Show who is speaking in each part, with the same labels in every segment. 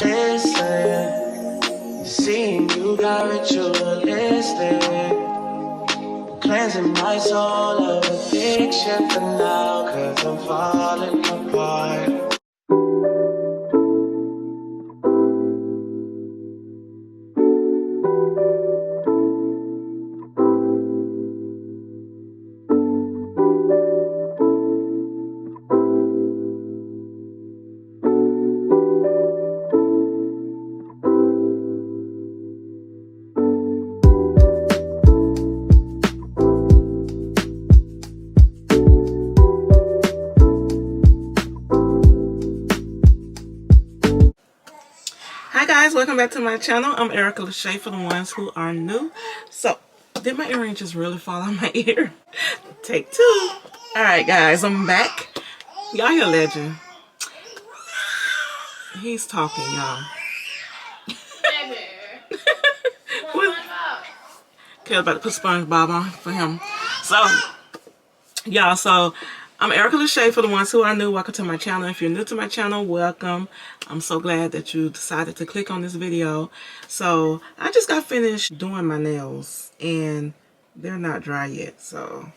Speaker 1: Listen, seeing you got ritualistic, cleansing my soul of addiction for now, cause I'm falling apart.
Speaker 2: Hi guys, welcome back to my channel. I'm ItsLaChesTime for the ones who are new. So, did my earring just really fall on my ear? Take two. Alright guys, I'm back. Y'all hear Legend. He's talking, y'all. Okay, I'm about to put SpongeBob on for him. So, y'all, I'm ItsLaChesTime for the ones who are new. Welcome to my channel. If you're new to my channel, welcome. I'm so glad that you decided to click on this video. So I just got finished doing my nails and they're not dry yet. So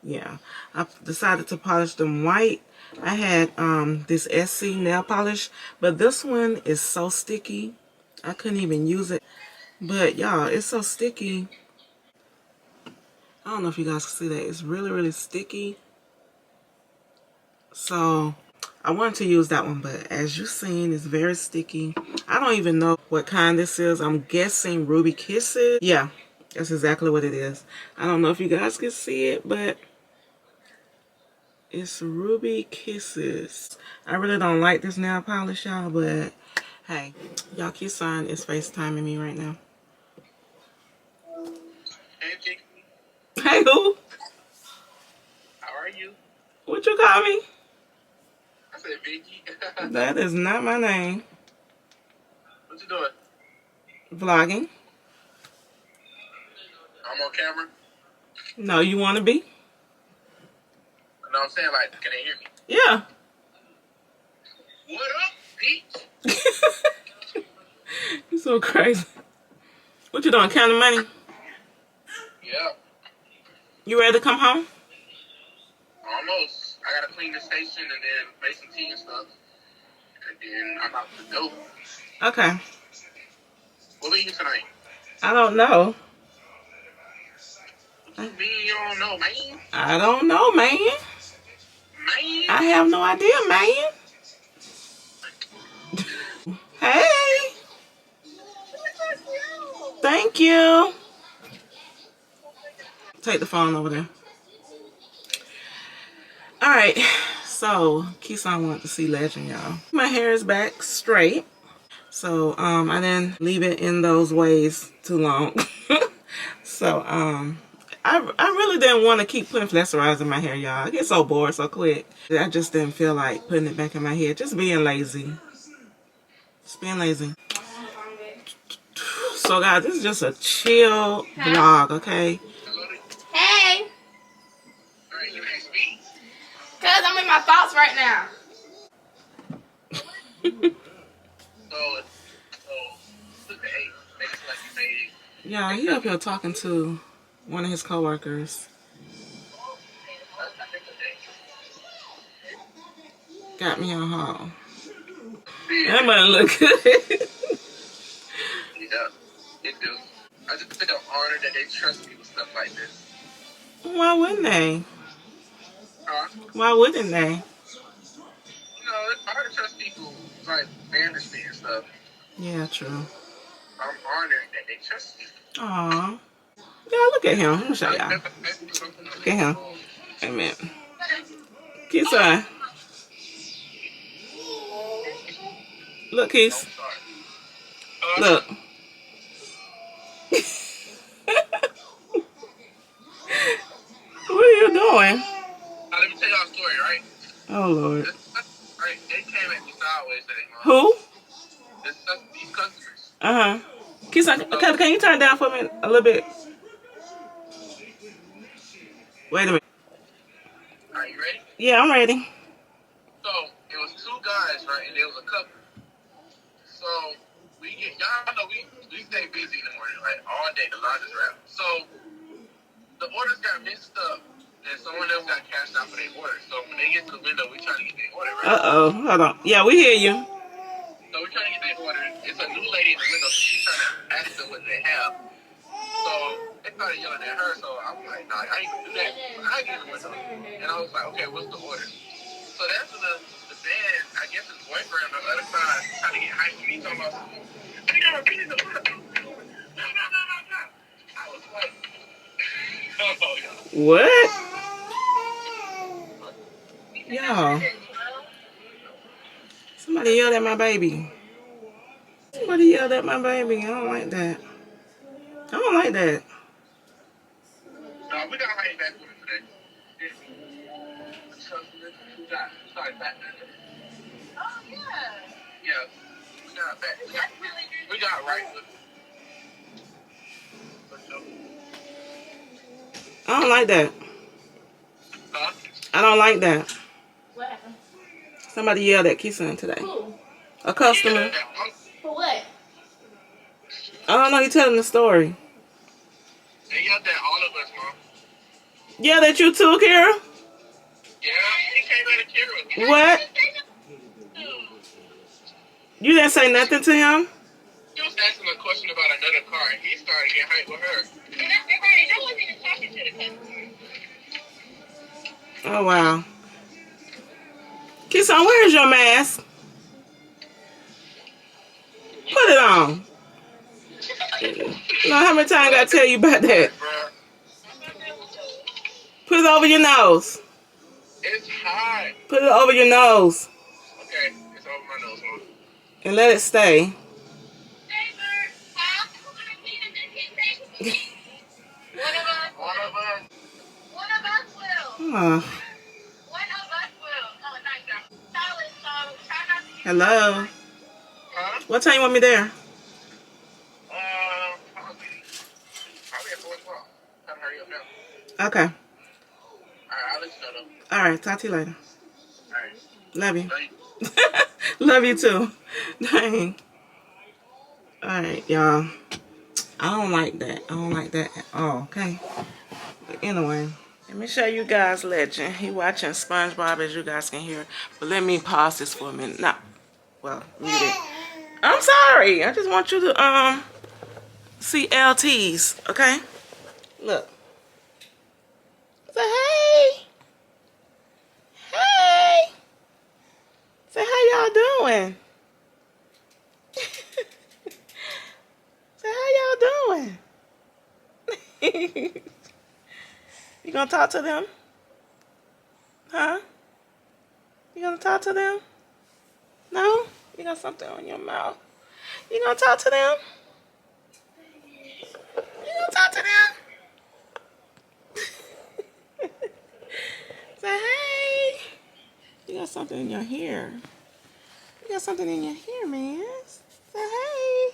Speaker 2: yeah, I decided to polish them white. I had this SC nail polish, but this one is so sticky. I couldn't even use it. But y'all, it's so sticky. I don't know if you guys can see that. It's really, really sticky. So I wanted to use that one, but as you've seen, it's very sticky. I don't even know what kind this is. I'm guessing Ruby Kisses. Yeah, that's exactly what it is. I don't know if you guys can see it, but it's Ruby Kisses. I really don't like this nail polish, y'all, but hey, y'all, Keysign is FaceTiming me right now.
Speaker 3: Hey,
Speaker 2: Hey, who?
Speaker 3: how are you?
Speaker 2: What you call me?
Speaker 3: I said Vicky.
Speaker 2: That is not my name.
Speaker 3: What you doing?
Speaker 2: Vlogging.
Speaker 3: I'm on camera.
Speaker 2: No, you want to be?
Speaker 3: No, I'm saying, like, can they hear me?
Speaker 2: Yeah.
Speaker 3: What up, Pete?
Speaker 2: You're so crazy. What you doing, counting money?
Speaker 3: Yeah,
Speaker 2: You ready to come home?
Speaker 3: almost. I gotta clean the station and then make some tea and stuff. And then I'm out the door.
Speaker 2: Okay.
Speaker 3: What we eating tonight?
Speaker 2: I don't know.
Speaker 3: What you mean you don't know, man?
Speaker 2: I don't know, man.
Speaker 3: Man?
Speaker 2: I have no idea, man. Hey. Thank you. Take the phone over there. Alright. So, Keysign wanted to see Legend, y'all. My hair is back straight. So, I didn't leave it in those ways too long. So, I really didn't want to keep putting flexerizer in my hair, y'all. I get so bored so quick. I just didn't feel like putting it back in my head. Just being lazy. Just being lazy. So, guys, this is just a chill vlog, okay?
Speaker 4: Hey,
Speaker 3: Alright, you asked me.
Speaker 4: cuz I'm in my thoughts right now.
Speaker 3: So, look at eight. Make it like you made it.
Speaker 2: Yeah, he up here talking to one of his coworkers.
Speaker 3: I think the
Speaker 2: Got me on home.
Speaker 3: day.
Speaker 2: That might look good.
Speaker 3: Yeah, it do. I just think I'm honored that they trust me with stuff like this.
Speaker 2: Why wouldn't they?
Speaker 3: Huh?
Speaker 2: Why wouldn't they?
Speaker 3: You know, it's hard to trust people like management and stuff.
Speaker 2: Yeah, true.
Speaker 3: I'm honored that they trust me.
Speaker 2: Aw. Yeah, look at him. Let me show y'all. Look at him. Wait a minute. Kiss eye. Look, Keith. Look. What are you doing?
Speaker 3: Now, let me tell y'all a story, right?
Speaker 2: Oh, Lord.
Speaker 3: Right, they came at me sideways today, man.
Speaker 2: Who?
Speaker 3: These customers.
Speaker 2: Uh-huh. Keith, can you turn it down for me a little bit? Wait a minute.
Speaker 3: Are you ready?
Speaker 2: Yeah, I'm ready.
Speaker 3: So, it was two guys, right, and there was a couple. So, Y'all know we stay busy in the morning, like all day. The laundry's wrapped. So the orders got mixed up, and someone else got cashed out for their order. So when they get to the window, we trying to get their order, right?
Speaker 2: Uh-oh. Hold on. Yeah, we hear you.
Speaker 3: So we're trying to get their order. It's a new lady in the window, so she's trying to ask them what they have. So they started yelling at her, so I'm like, nah, I ain't gonna do that. I get in the window. And I was like, okay, what's the order? So that's when the man, I guess his boyfriend on the other side, trying to get hyped with me, talking about, I gotta repeat the order. No. I was like, oh, yeah.
Speaker 2: What? Y'all. Somebody yelled at my baby. Somebody yelled at my baby. I don't like that. I don't like that.
Speaker 3: No, we got hyped back with it today. Sorry, Batman. Oh, yeah. Yeah. We got back. We got right with it.
Speaker 2: I don't like that.
Speaker 3: Huh?
Speaker 2: I don't like that.
Speaker 4: What happened?
Speaker 2: Somebody yelled at Keeson today.
Speaker 4: Who?
Speaker 2: A customer.
Speaker 4: For what?
Speaker 2: I don't know. You telling the story.
Speaker 3: They yelled at all of us, Mom.
Speaker 2: Yelled at you too, Kara?
Speaker 3: Yeah, he came out of Kara.
Speaker 2: What? You didn't say nothing to him?
Speaker 3: He was asking a question about another car, and he started getting hyped with her. And I wasn't even talking to the customer.
Speaker 2: Oh, wow. Keeson, where's your mask? Put it on. You know how many times I gotta tell you about that? Put it over your nose.
Speaker 3: It's hot.
Speaker 2: Put it over your nose.
Speaker 3: Okay, it's over my nose, Mom.
Speaker 2: And let it stay.
Speaker 3: One of us will.
Speaker 2: Oh.
Speaker 3: One of us will. Oh, nice. So try not to get.
Speaker 2: Hello.
Speaker 3: Huh?
Speaker 2: What time you want me there?
Speaker 3: Probably at 4 o'clock. Time to hurry up now.
Speaker 2: Okay.
Speaker 3: Alright, I'll let you know though.
Speaker 2: Alright, talk to you later.
Speaker 3: Alright.
Speaker 2: Love you.
Speaker 3: Love you.
Speaker 2: Love you too. Dang. Alright, y'all. I don't like that. I don't like that at all, okay? But anyway, let me show you guys Legend. He watching SpongeBob, as you guys can hear. But let me pause this for a minute. Nah. Well, mute it. I'm sorry. I just want you to see LTs, okay? Look. Say hey. Hey. Say how y'all doing? Say how y'all doing? You gonna talk to them? Huh? You gonna talk to them? No? You got something on your mouth. You gonna talk to them? You gonna talk to them? Say hey. You got something in your hair. You got something in your hair, man. Say hey.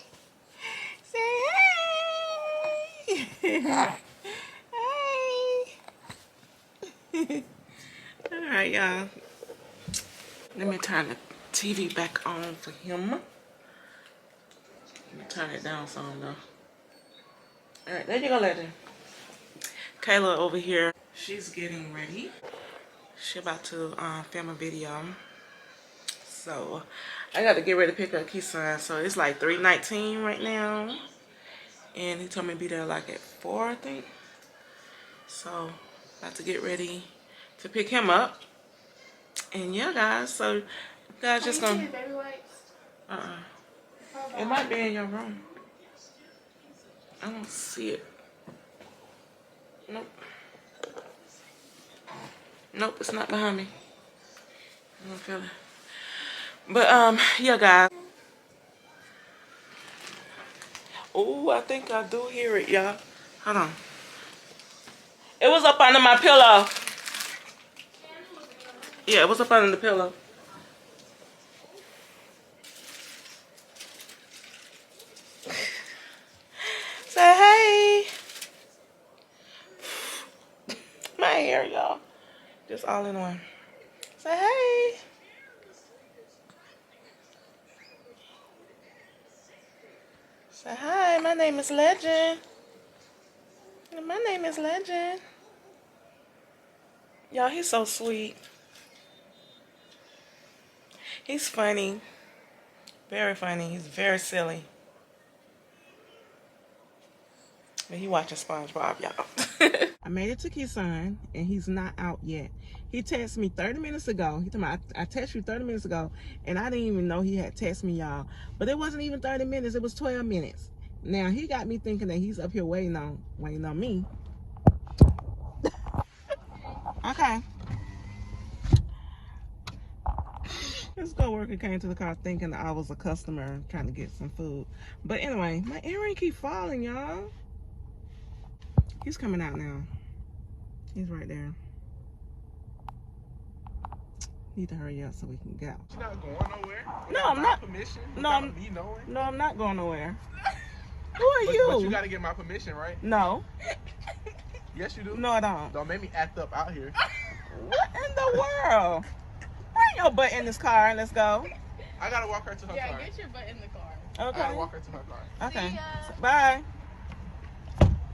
Speaker 2: Say hey. Hey. Alright, y'all. Let me turn the TV back on for him. Let me turn it down some though. Alright, there you go, Legend. Kayla over here. She's getting ready. She about to film a video. So I got to get ready to pick up Keeson. So it's like 3:19 right now. And he told me to be there like at 4, I think. So about to get ready to pick him up. And yeah, guys. So you guys just gonna.
Speaker 4: Baby wipes?
Speaker 2: It might be in your room. I don't see it. Nope. Nope, it's not behind me. I don't feel it. But yeah, guys. Oh, I think I do hear it, y'all. Hold on. It was up under my pillow. Yeah, it was up under the pillow. Say hey. My hair, y'all. Just all in one. Say hey. Say hi, my name is Legend. My name is Legend. Y'all, he's so sweet. He's funny. Very funny. He's very silly. But he watching SpongeBob, y'all. I made it to Kisan, and he's not out yet. He texted me 30 minutes ago. He told me, I texted you 30 minutes ago, and I didn't even know he had texted me, y'all. But it wasn't even 30 minutes. It was 12 minutes. Now, he got me thinking that he's up here waiting on me. Okay. This coworker came to the car thinking that I was a customer trying to get some food. But anyway, my earring keep falling, y'all. He's coming out now. He's right there. Need to hurry up so we can go.
Speaker 3: You're not going nowhere?
Speaker 2: No, I'm not.
Speaker 3: Permission?
Speaker 2: No, I'm,
Speaker 3: me knowing?
Speaker 2: no, I'm not going nowhere. Who are you?
Speaker 3: But you gotta get my permission, right?
Speaker 2: No.
Speaker 3: Yes, you do.
Speaker 2: No, I don't.
Speaker 3: Don't make me act up out here.
Speaker 2: What in the world? Bring your butt in this car and let's go.
Speaker 3: I gotta walk her to her car.
Speaker 4: Yeah, get your butt in the car.
Speaker 2: Okay.
Speaker 3: I gotta walk her to her car.
Speaker 2: Okay.
Speaker 4: See ya.
Speaker 2: Bye.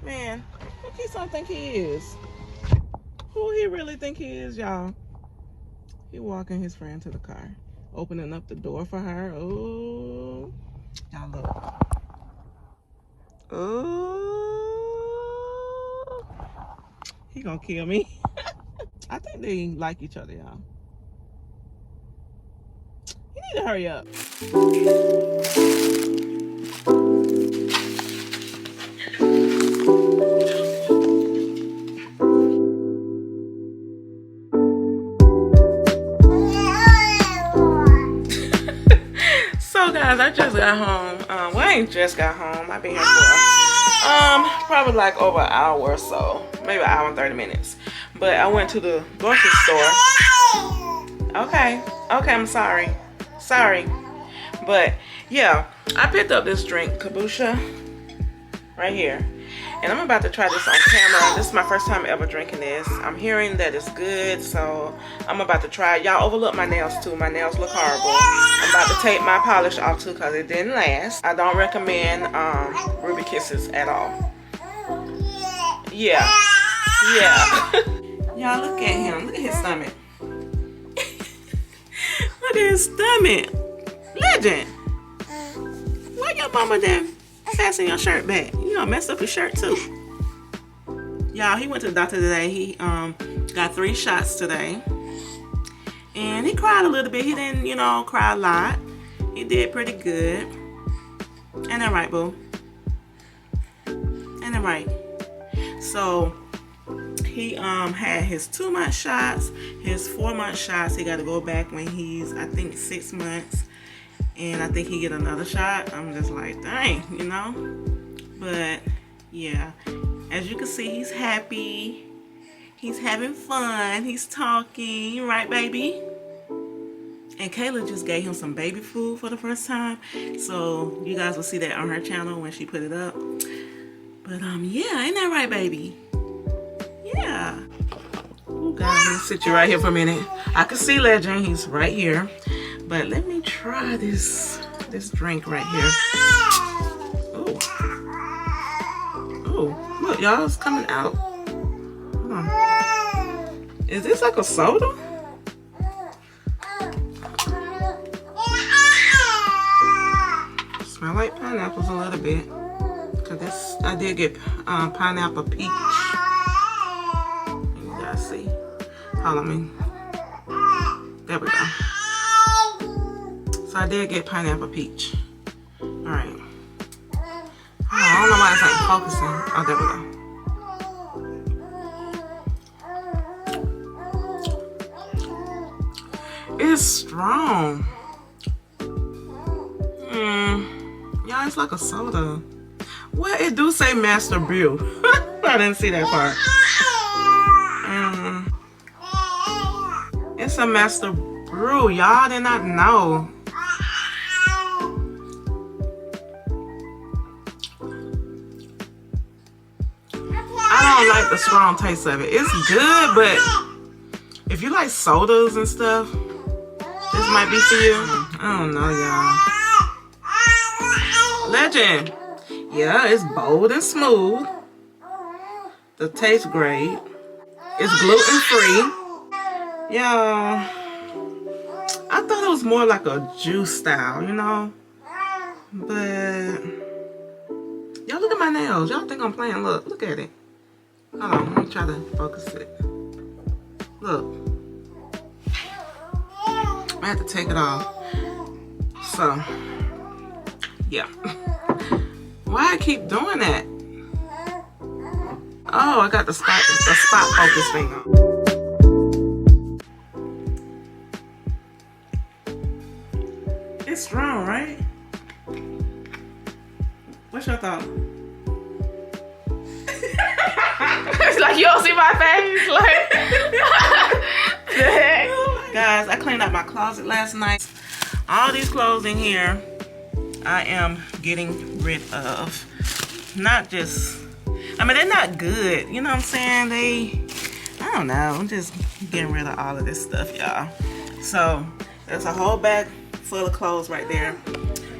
Speaker 2: Man, who Keyshawn think he is? Who he really think he is, y'all? He walking his friend to the car, opening up the door for her. Oh, y'all look. Oh, he gonna kill me. I think they like each other, y'all. You need to hurry up. So guys, I just got home. Well, I ain't just got home. I've been here for probably like over an hour or so, maybe an hour and 30 minutes. But I went to the grocery store. Okay, I'm sorry. But yeah, I picked up this drink, kombucha, right here. And I'm about to try this on camera. This is my first time ever drinking this. I'm hearing that it's good, so I'm about to try it. Y'all overlook my nails too. My nails look horrible. I'm about to take my polish off too because it didn't last. I don't recommend Ruby Kisses at all. Yeah. Y'all look at him. Look at his stomach. Look at his stomach. Legend. Why your mama then fasten your shirt back? You know, messed up his shirt too. Y'all, he went to the doctor today. He got 3 shots today. And he cried a little bit. He didn't, you know, cry a lot. He did pretty good. Ain't that right, boo? Ain't that right? So he had his 2-month shots, his 4-month shots. He got to go back when he's, I think, 6 months. And I think he get another shot. I'm just like, dang, you know? But yeah, as you can see, he's happy. He's having fun. He's talking, right, baby? And Kayla just gave him some baby food for the first time. So you guys will see that on her channel when she put it up. But yeah, ain't that right, baby? Yeah. Oh God, let me sit you right here for a minute. I can see Legend. He's right here. But let me try this drink right here. Oh, look, y'all, it's coming out. Hold on. Is this like a soda? Smell like pineapples a little bit. Cause this, I did get pineapple peach. You guys see? Hold on, there we go. So I did get pineapple peach. Alright. I don't know why it's like focusing. Oh, there we go. It's strong. Yeah, it's like a soda. Well, it do say Master Brew. I didn't see that part. It's a Master Brew. Y'all did not know. I don't like the strong taste of it. It's good, but if you like sodas and stuff, this might be for you. I don't know, y'all. Legend, Yeah, it's bold and smooth. The taste great. It's gluten free. Y'all, I thought it was more like a juice style, you know? But y'all look at my nails. Y'all think I'm playing? Look at it. Hold on, let me try to focus it. Look. I have to take it off. So, yeah. Why I keep doing that? Oh, I got the spot focus thing on. It's strong, right? What's your thought?
Speaker 4: It's like you don't see my face. Like, the heck?
Speaker 2: Guys, I cleaned out my closet last night. All these clothes in here, I am getting rid of. Not just, I mean, they're not good. You know what I'm saying? I don't know. I'm just getting rid of all of this stuff, y'all. So, there's a whole bag full of clothes right there.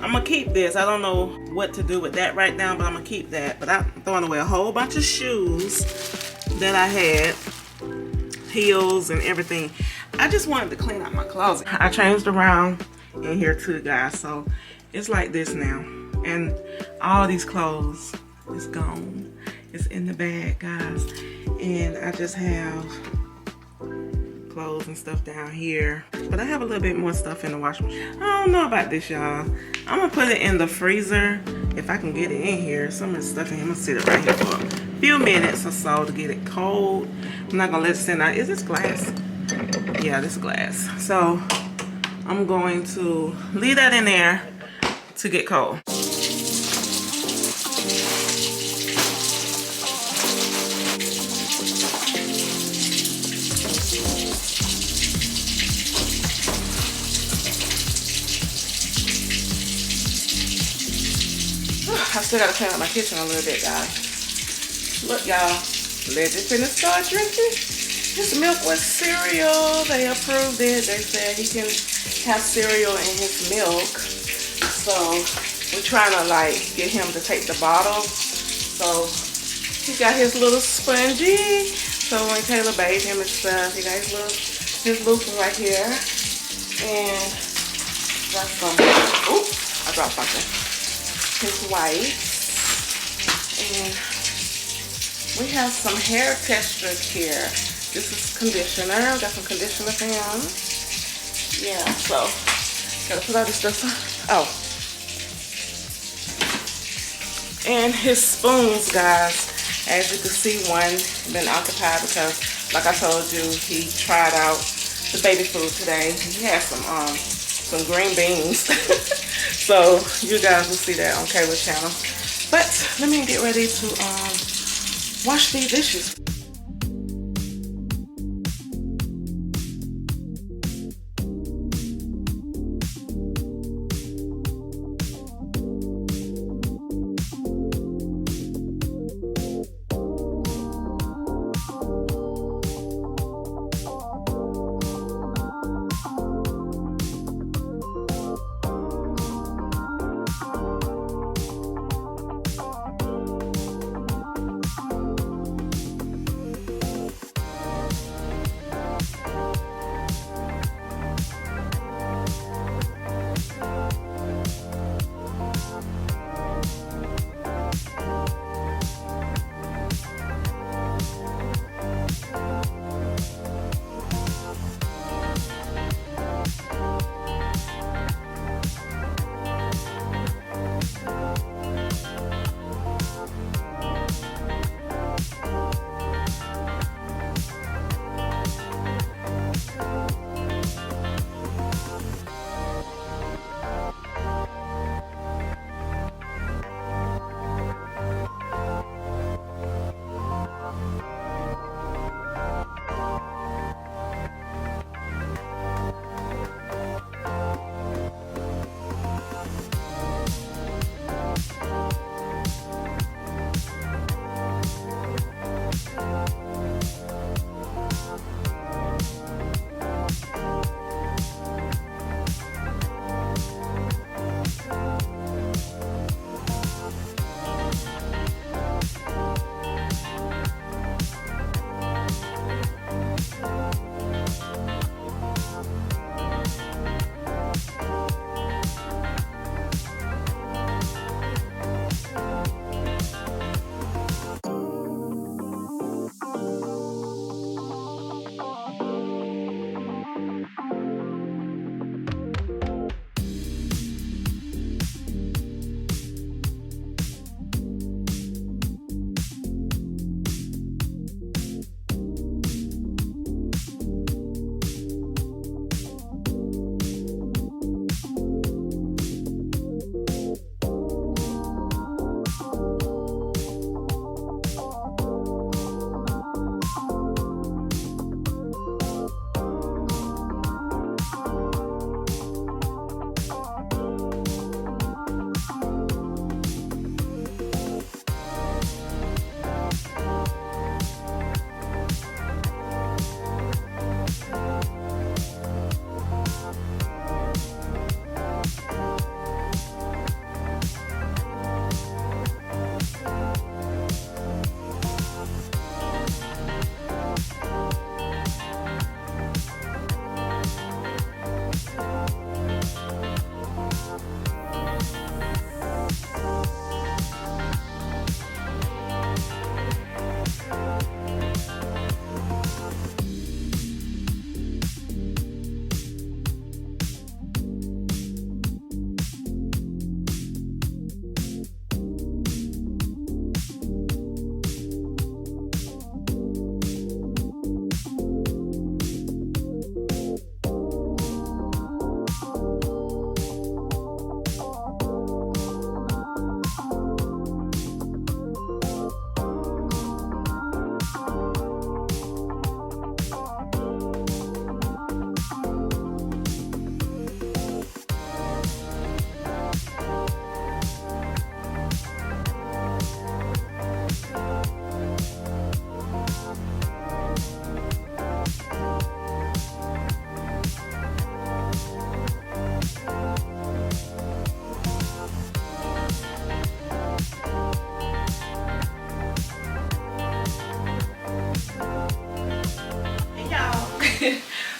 Speaker 2: I'm gonna keep this. I don't know what to do with that right now, but I'm gonna keep that. But I'm throwing away a whole bunch of shoes that I had, heels and everything. I just wanted to clean out my closet. I changed around in here too, guys. So it's like this now. And all these clothes is gone. It's in the bag, guys. And I just have clothes and stuff down here, but I have a little bit more stuff in the washing machine. I don't know about this, y'all. I'm gonna put it in the freezer if I can get it in here. Some of the stuff in here, I'm gonna sit it right here for a few minutes or so to get it cold. I'm not gonna let it sit out. Is this glass? Yeah, this is glass. So I'm going to leave that in there to get cold. I still gotta clean up my kitchen a little bit, guys. Look, y'all. Legend finna start drinking his milk with cereal. They approved it. They said he can have cereal in his milk. So we're trying to like get him to take the bottle. So he got his little spongy. So when Kayla bathed him and stuff, he got his loofah right here. And that's some. Oops, I dropped something. His wipes, and we have some hair texture here. This is conditioner. Got some conditioner for him. Yeah, so gotta put all this stuff on. Oh, and his spoons, guys. As you can see, one been occupied because, like I told you, he tried out the baby food today. He had some green beans. So you guys will see that on KHAYLA'S channel. But let me get ready to wash these dishes.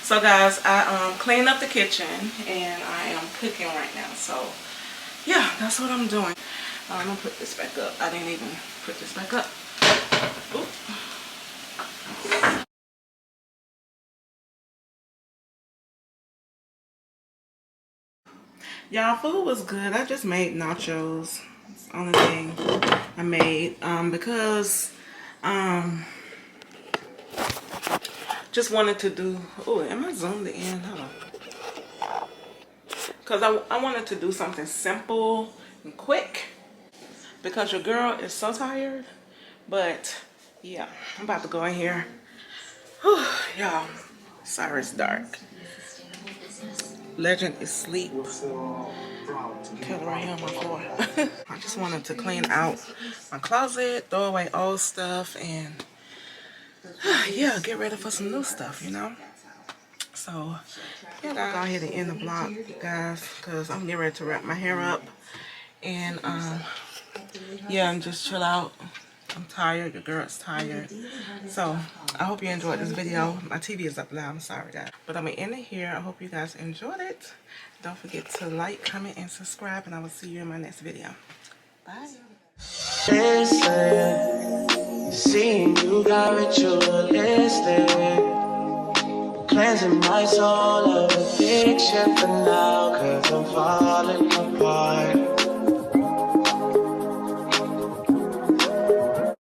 Speaker 2: So guys, I cleaned up the kitchen and I am cooking right now. So yeah, that's what I'm doing. I'm gonna put this back up. I didn't even put this back up. Oop. Y'all, food was good. I just made nachos. It's the only thing I made because just wanted to do. Oh, am I zoomed in? Hold on. Because I wanted to do something simple and quick because your girl is so tired. But yeah, I'm about to go in here. Whew, y'all, sorry it's dark. Legend is asleep. Killer right here on my floor. I just wanted to clean out my closet, throw away old stuff, and yeah, get ready for some new stuff, you know? So, yeah, guys, go ahead and end the vlog, guys, because I'm getting ready to wrap my hair up. And, yeah, and just chill out. I'm tired. Your girl's tired. So, I hope you enjoyed this video. My TV is up loud. I'm sorry, guys. But I'm going to end it here. I hope you guys enjoyed it. Don't forget to like, comment, and subscribe. And I will see you in my next video. Bye.
Speaker 1: Listen, seeing you got ritualistic, cleansing my soul of addiction for now, 'cause I'm falling apart.